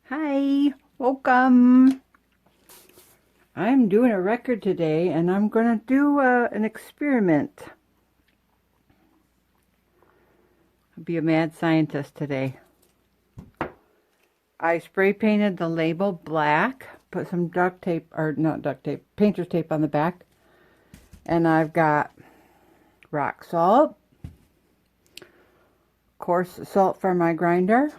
Hi, welcome. I'm doing a record today and I'm going to do an experiment. I'll be a mad scientist today. I spray painted the label black, put some duct tape, or not duct tape, painter's tape on the back. And I've got rock salt, coarse salt for my grinder,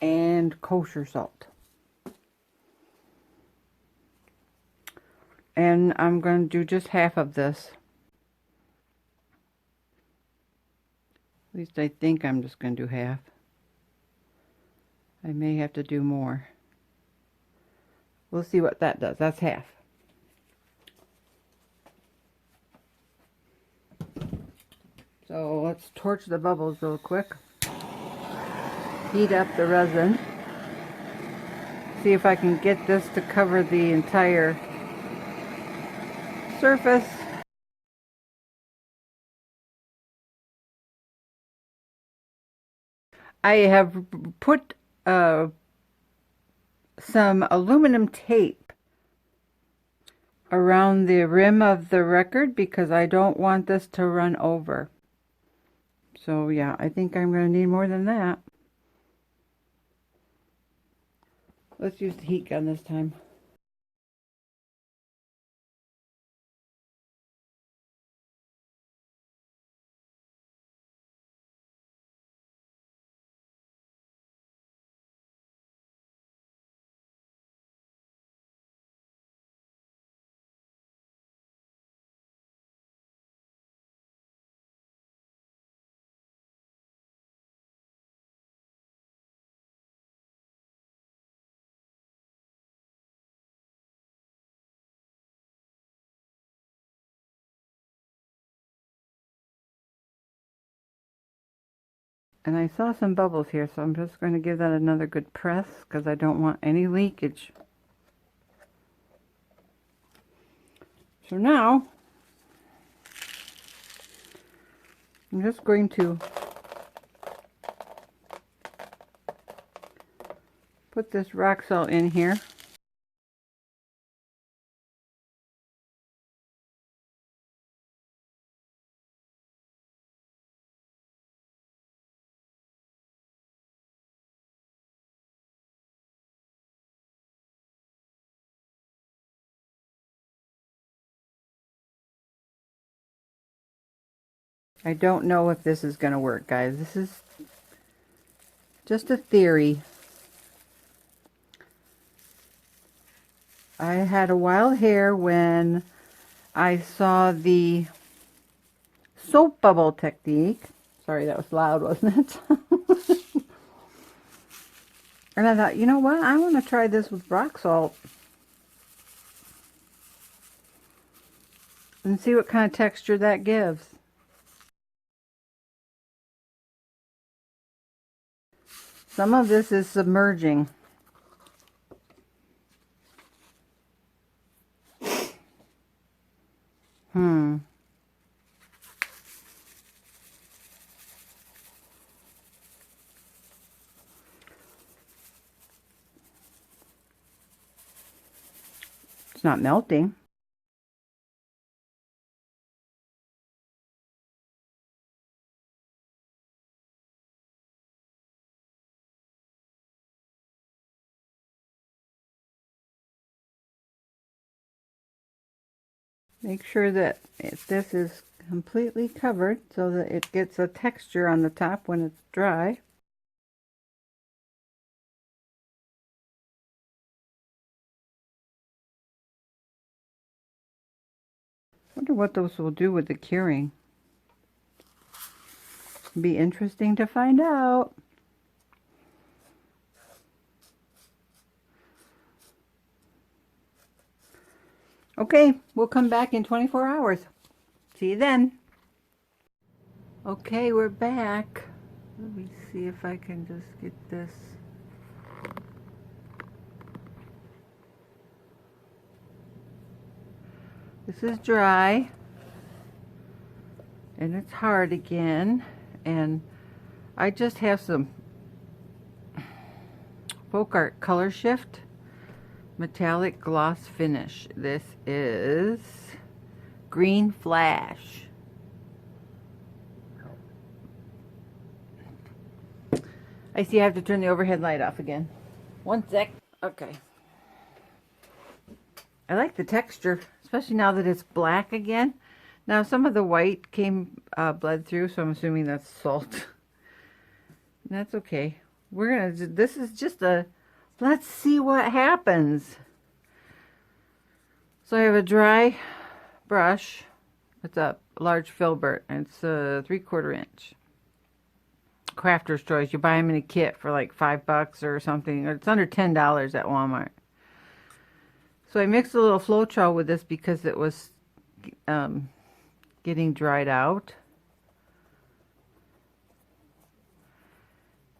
and kosher salt. And I'm going to do just half of this. At least I think I'm just going to do half. I may have to do more. We'll see what that does. That's half. So let's torch the bubbles real quick. Heat up the resin. See if I can get this to cover the entire surface. I have put some aluminum tape around the rim of the record because I don't want this to run over. So yeah, I think I'm going to need more than that. Let's use the heat gun this time. And I saw some bubbles here, so I'm just going to give that another good press because I don't want any leakage. So now, I'm just going to put this rock salt in here. I don't know if this is going to work, guys. This is just a theory. I had a wild hair when I saw the soap bubble technique. Sorry, that was loud, wasn't it? And I thought, you know what? I want to try this with rock salt and see what kind of texture that gives. Some of this is submerging. It's not melting. Make sure that this is completely covered so that it gets a texture on the top when it's dry. Wonder what those will do with the curing. Be interesting to find out. Okay, we'll come back in 24 hours. See you then. Okay, we're back. Let me see if I can just get this. This is dry. And it's hard again. And I just have some Folk Art Color Shift Metallic Gloss Finish. This is Green Flash. I see I have to turn the overhead light off again. One sec. Okay. I like the texture, especially now that it's black again. Now some of the white came bled through, so I'm assuming that's salt. That's okay. We're gonna. This is just a. Let's see what happens. So I have a dry brush. It's a large filbert, and it's a 3/4 inch. Crafter's Choice. You buy them in a kit for like $5 or something. Or it's under $10 at Walmart. So I mixed a little Floetrol with this because it was getting dried out.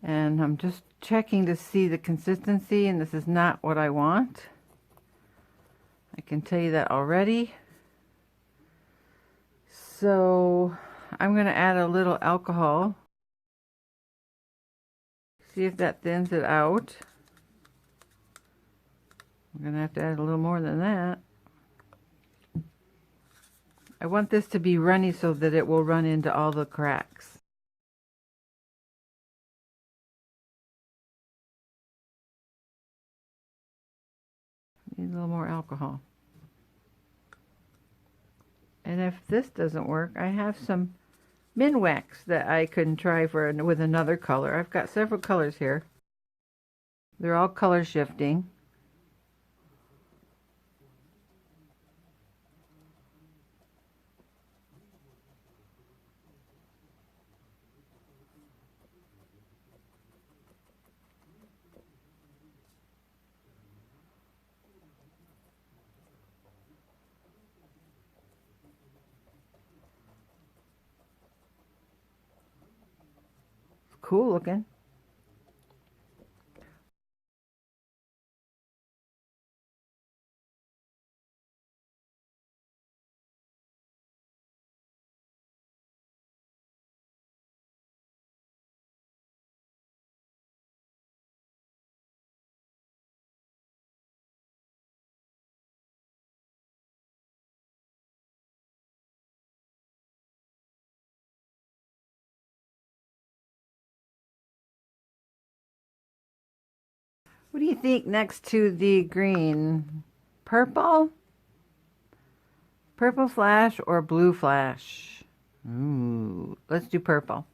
And I'm just checking to see the consistency, and this is not what I want. I can tell you that already. So I'm going to add a little alcohol. See if that thins it out. I'm going to have to add a little more than that. I want this to be runny so that it will run into all the cracks. Need a little more alcohol. And if this doesn't work, I have some Minwax that I can try with another color. I've got several colors here. They're all color shifting. Cool looking. What do you think next to the green? Purple? Purple flash or blue flash? Ooh, let's do purple.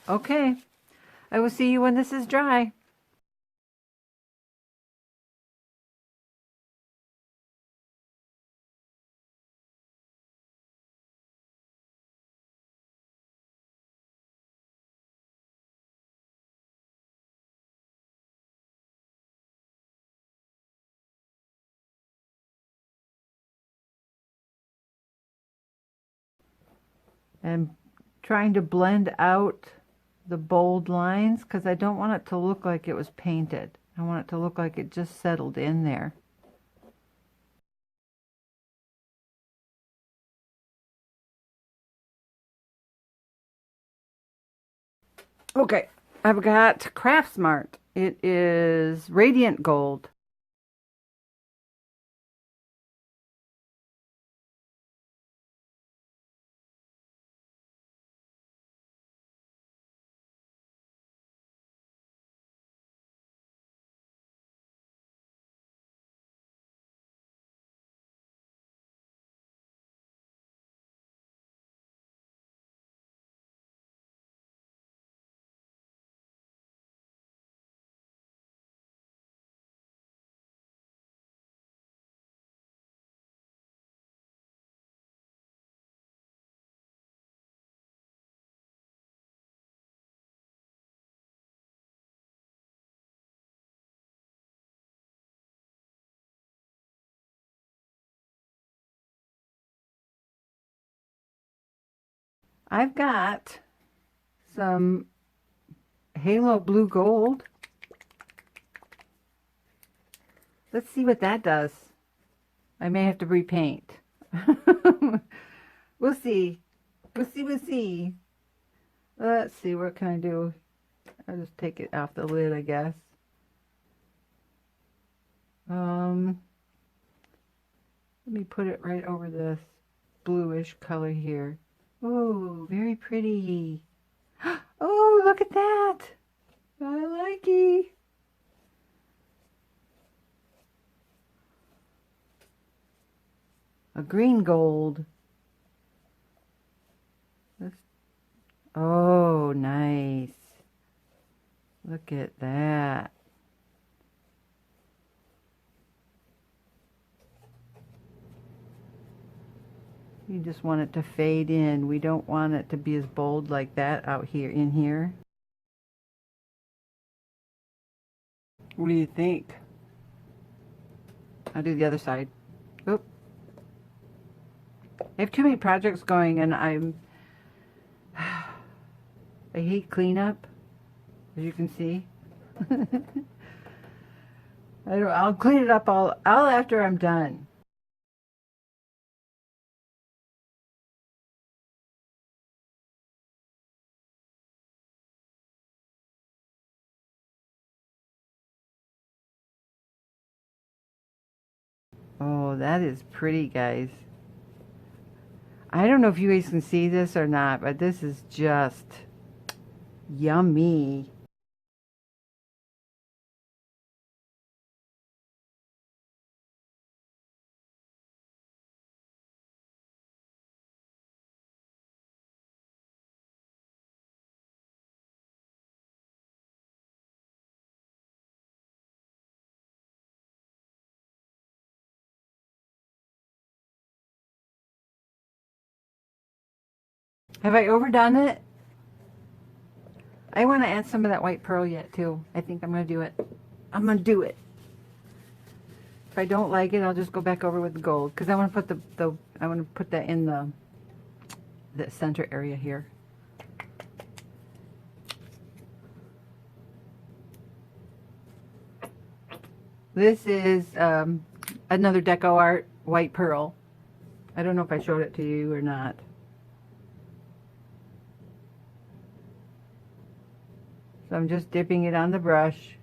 Okay. I will see you when this is dry. And trying to blend out the bold lines because I don't want it to look like it was painted. I want it to look like it just settled in there. Okay, I've got Craft Smart. It is Radiant Gold. I've got some Halo Blue Gold. Let's see what that does. I may have to repaint. We'll see. We'll see. Let's see, what can I do? I'll just take it off the lid, I guess. Let me put it right over this bluish color here. Oh, very pretty. Oh, look at that. I like it. A green gold. That's, oh, nice. Look at that. You just want it to fade in. We don't want it to be as bold like that out here, in here. What do you think? I'll do the other side. Oop. I have too many projects going and I hate cleanup, as you can see. I'll clean it up all after I'm done. Oh, that is pretty, guys. I don't know if you guys can see this or not, but this is just yummy. Have I overdone it? I want to add some of that white pearl yet too. I think I'm going to do it. I'm going to do it. If I don't like it, I'll just go back over with the gold because I want to put I want to put that in the center area here. This is another Deco Art white pearl. I don't know if I showed it to you or not. So I'm just dipping it on the brush.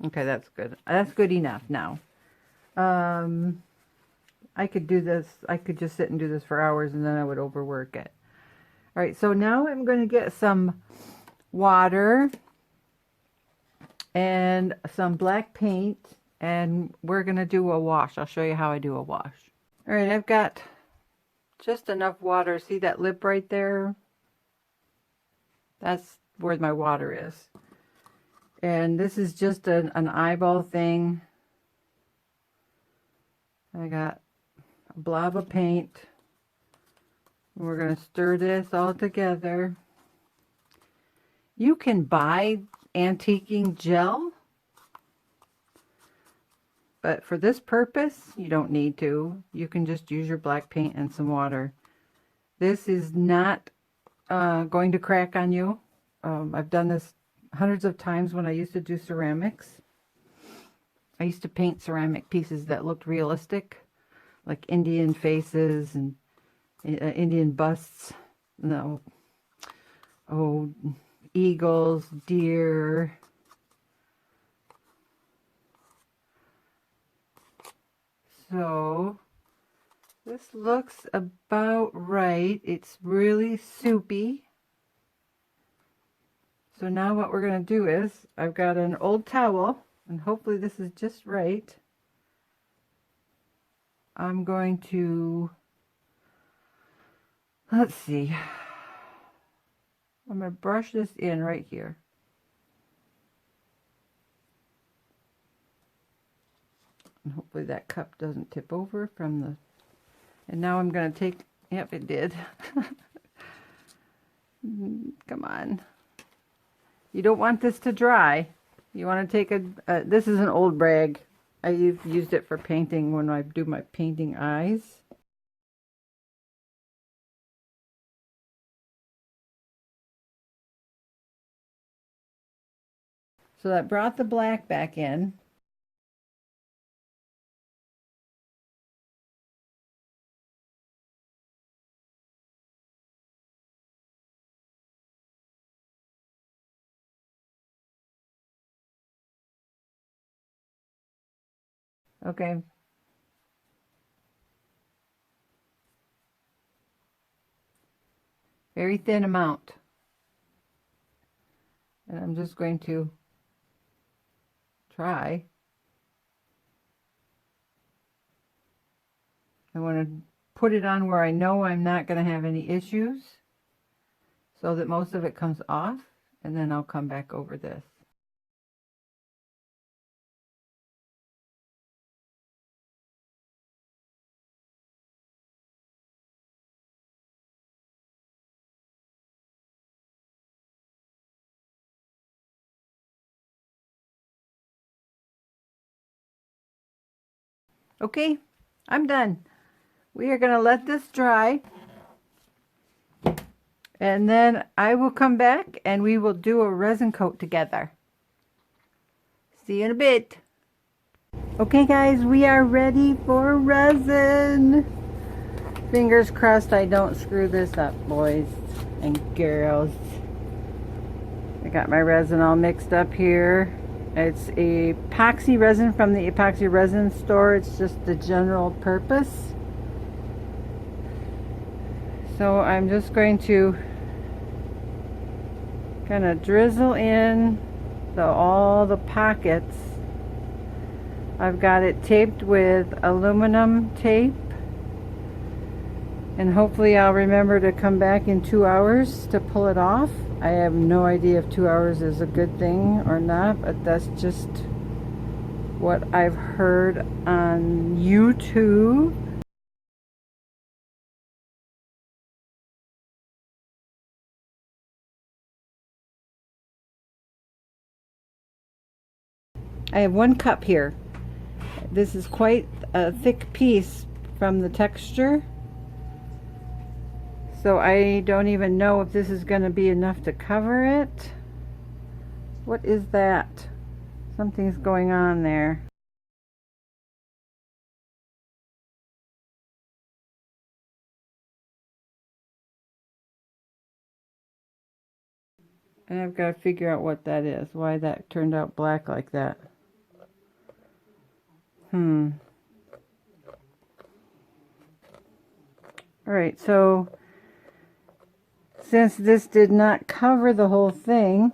Okay, that's good. That's good enough now. I could do this. I could just sit and do this for hours and then I would overwork it. All right, so now I'm going to get some water and some black paint, and we're going to do a wash. I'll show you how I do a wash. All right, I've got just enough water. See that lip right there? That's where my water is. And this is just an eyeball thing. I got a blob of paint. We're going to stir this all together. You can buy antiquing gel, but for this purpose, you don't need to. You can just use your black paint and some water. This is not going to crack on you. I've done this hundreds of times when I used to do ceramics. I used to paint ceramic pieces that looked realistic, like Indian faces and Indian busts. No. Oh, eagles, deer. So this looks about right. It's really soupy. So now what we're going to do is, I've got an old towel, and hopefully this is just right. I'm going to, let's see, I'm going to brush this in right here. And hopefully that cup doesn't tip over from the, and now I'm going to take, yep, it did. Come on. You don't want this to dry. You want to take this is an old rag. I've used it for painting when I do my painting eyes. So that brought the black back in. Okay. Very thin amount. And I'm just going to try. I want to put it on where I know I'm not going to have any issues, so that most of it comes off, and then I'll come back over this. Okay, I'm done. We are going to let this dry, and then I will come back and we will do a resin coat together. See you in a bit. Okay guys, we are ready for resin. Fingers crossed I don't screw this up, boys and girls. I got my resin all mixed up here. It's epoxy resin from the Epoxy Resin store. It's just the general purpose. So I'm just going to kind of drizzle in all the pockets. I've got it taped with aluminum tape, and hopefully I'll remember to come back in 2 hours to pull it off. I have no idea if 2 hours is a good thing or not, but that's just what I've heard on YouTube. I have 1 cup here. This is quite a thick piece from the texture, so I don't even know if this is going to be enough to cover it. What is that? Something's going on there. And I've got to figure out what that is, why that turned out black like that. Alright, so since this did not cover the whole thing,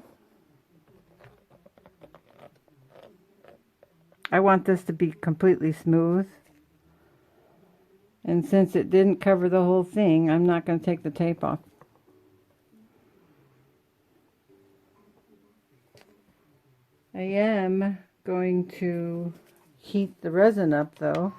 I want this to be completely smooth. And since it didn't cover the whole thing, I'm not going to take the tape off. I am going to heat the resin up though.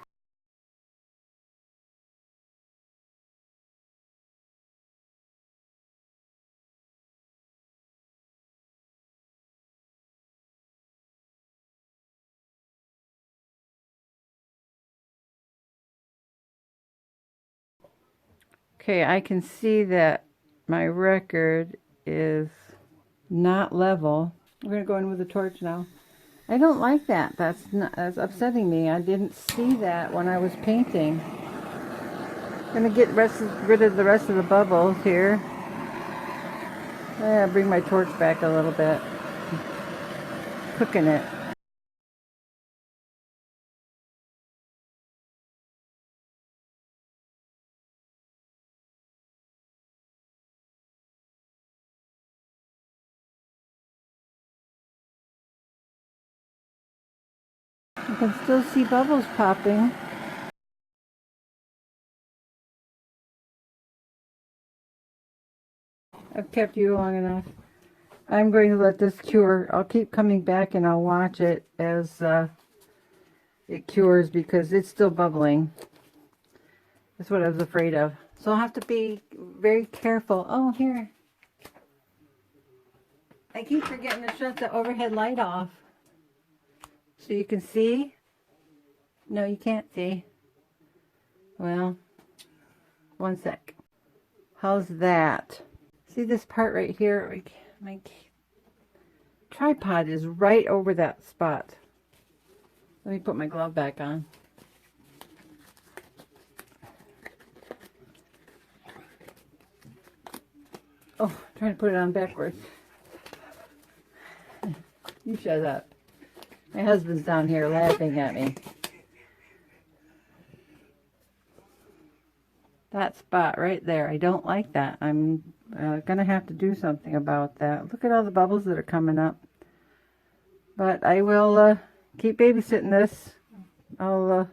Okay, I can see that my record is not level. We're going to go in with a torch now. I don't like that. That's upsetting me. I didn't see that when I was painting. I'm going to get rid of the rest of the bubbles here. Yeah, bring my torch back a little bit. Cooking it. I can still see bubbles popping. I've kept you long enough. I'm going to let this cure. I'll keep coming back and I'll watch it as it cures because it's still bubbling. That's what I was afraid of. So I'll have to be very careful. Oh, here. I keep forgetting to shut the overhead light off. So you can see. No, you can't see. Well, one sec. How's that? See this part right here? My tripod is right over that spot. Let me put my glove back on. Oh, I'm trying to put it on backwards. You shut up. My husband's down here laughing at me. That spot right there, I don't like that. I'm gonna have to do something about that. Look at all the bubbles that are coming up. But I will keep babysitting this. I'll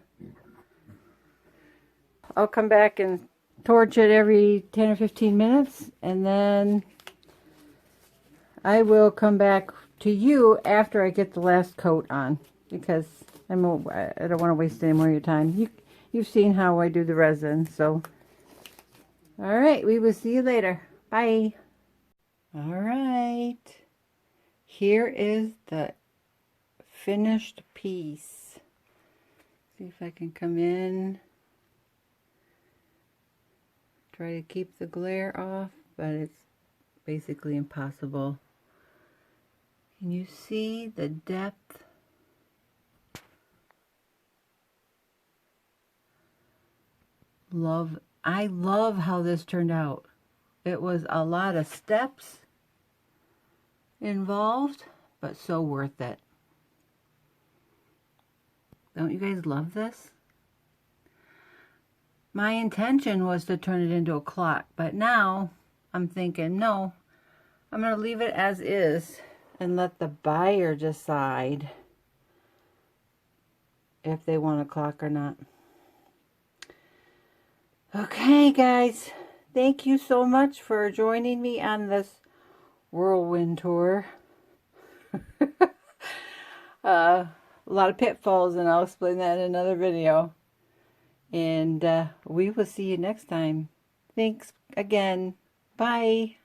come back and torch it every 10 or 15 minutes, and then I will come back to you after I get the last coat on, because I don't want to waste any more of your time. You've seen how I do the resin, so all right, we will see you later. Bye. All right, here is the finished piece. See if I can come in. Try to keep the glare off, but it's basically impossible. Can you see the depth? I love how this turned out. It was a lot of steps involved, but so worth it. Don't you guys love this? My intention was to turn it into a clock, but now I'm thinking, no, I'm going to leave it as is and let the buyer decide if they want a clock or not. Okay, guys, thank you so much for joining me on this whirlwind tour. A lot of pitfalls, and I'll explain that in another video. And we will see you next time. Thanks again. Bye.